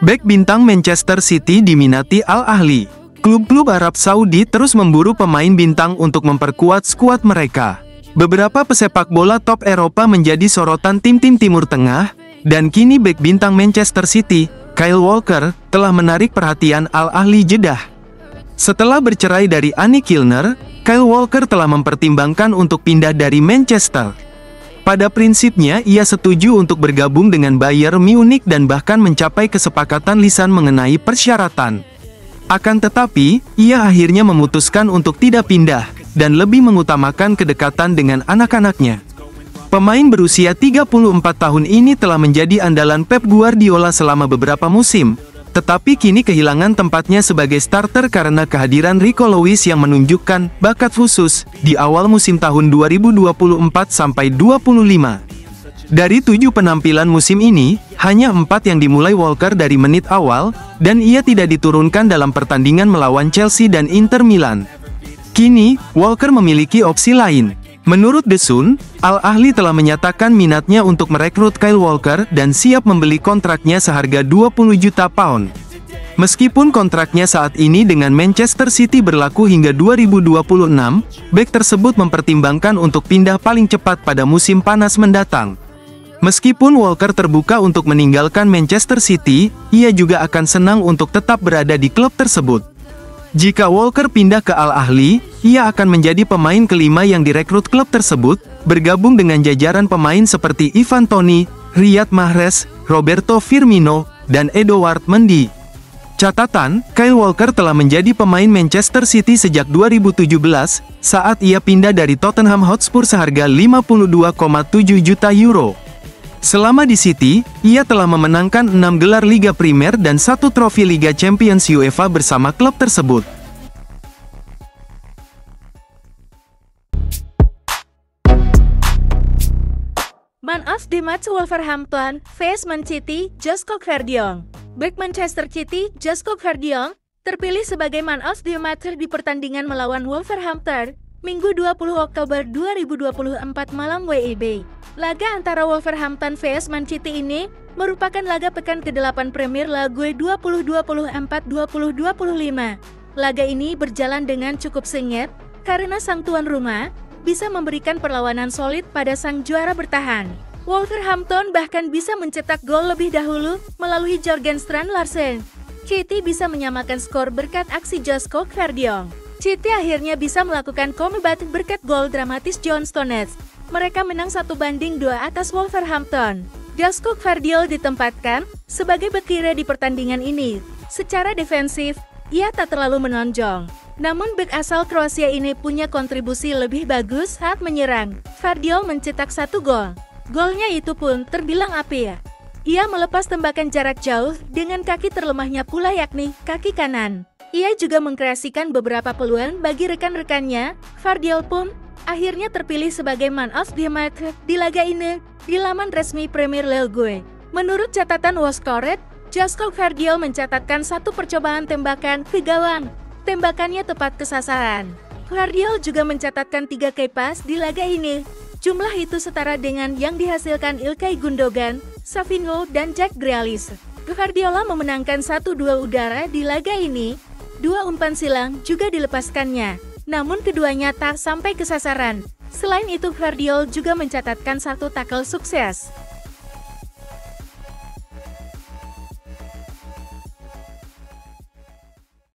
Bek bintang Manchester City diminati Al Ahly. Klub-klub Arab Saudi terus memburu pemain bintang untuk memperkuat skuad mereka. Beberapa pesepak bola top Eropa menjadi sorotan tim-tim Timur Tengah, dan kini bek bintang Manchester City, Kyle Walker, telah menarik perhatian Al Ahly Jeddah. Setelah bercerai dari Annie Kilner, Kyle Walker telah mempertimbangkan untuk pindah dari Manchester. Pada prinsipnya, ia setuju untuk bergabung dengan Bayern Munich dan bahkan mencapai kesepakatan lisan mengenai persyaratan. Akan tetapi, ia akhirnya memutuskan untuk tidak pindah, dan lebih mengutamakan kedekatan dengan anak-anaknya. Pemain berusia 34 tahun ini telah menjadi andalan Pep Guardiola selama beberapa musim, tetapi kini kehilangan tempatnya sebagai starter karena kehadiran Rico Lewis yang menunjukkan bakat khusus di awal musim tahun 2024-25. Dari 7 penampilan musim ini, hanya 4 yang dimulai Walker dari menit awal, dan ia tidak diturunkan dalam pertandingan melawan Chelsea dan Inter Milan. Kini, Walker memiliki opsi lain. Menurut The Sun, Al Ahly telah menyatakan minatnya untuk merekrut Kyle Walker dan siap membeli kontraknya seharga 20 juta pound. Meskipun kontraknya saat ini dengan Manchester City berlaku hingga 2026, bek tersebut mempertimbangkan untuk pindah paling cepat pada musim panas mendatang. Meskipun Walker terbuka untuk meninggalkan Manchester City, ia juga akan senang untuk tetap berada di klub tersebut. Jika Walker pindah ke Al Ahly, ia akan menjadi pemain kelima yang direkrut klub tersebut, bergabung dengan jajaran pemain seperti Ivan Toney, Riyad Mahrez, Roberto Firmino, dan Edouard Mendy. Catatan, Kyle Walker telah menjadi pemain Manchester City sejak 2017, saat ia pindah dari Tottenham Hotspur seharga 52,7 juta euro. Selama di City, ia telah memenangkan 6 gelar Liga Primer dan 1 trofi Liga Champions UEFA bersama klub tersebut. Man of the match Wolverhampton vs Man City, Josko Gvardiol. Bek Manchester City, Josko Gvardiol, terpilih sebagai Man of the match di pertandingan melawan Wolverhampton, Minggu 20 Oktober 2024 malam WIB. Laga antara Wolverhampton vs Man City ini merupakan laga pekan ke-8 Premier League 2024-2025. Laga ini berjalan dengan cukup sengit karena sang tuan rumah bisa memberikan perlawanan solid pada sang juara bertahan. Wolverhampton bahkan bisa mencetak gol lebih dahulu melalui Jørgen Strand Larsen. City bisa menyamakan skor berkat aksi Josko Gvardiol. City akhirnya bisa melakukan comeback berkat gol dramatis John Stones. Mereka menang 1-2 atas Wolverhampton. Josko Gvardiol ditempatkan sebagai bek kiri di pertandingan ini. Secara defensif, ia tak terlalu menonjol. Namun bek asal Kroasia ini punya kontribusi lebih bagus saat menyerang. Gvardiol mencetak 1 gol. Golnya itu pun terbilang apik. Ia melepas tembakan jarak jauh dengan kaki terlemahnya pula yakni kaki kanan. Ia juga mengkreasikan beberapa peluang bagi rekan-rekannya. Gvardiol pun akhirnya terpilih sebagai Man of the Match di laga ini di laman resmi Premier League. Menurut catatan WhoScored, Josko Gvardiol mencatatkan 1 percobaan tembakan ke gawang. Tembakannya tepat ke sasaran. Gvardiol juga mencatatkan 3 key pass di laga ini. Jumlah itu setara dengan yang dihasilkan Ilkay Gundogan, Savinho, dan Jack Grealish. Gvardiola memenangkan 1 duel udara di laga ini. 2 umpan silang juga dilepaskannya, namun keduanya tak sampai ke sasaran. Selain itu, Gvardiol juga mencatatkan 1 tackle sukses.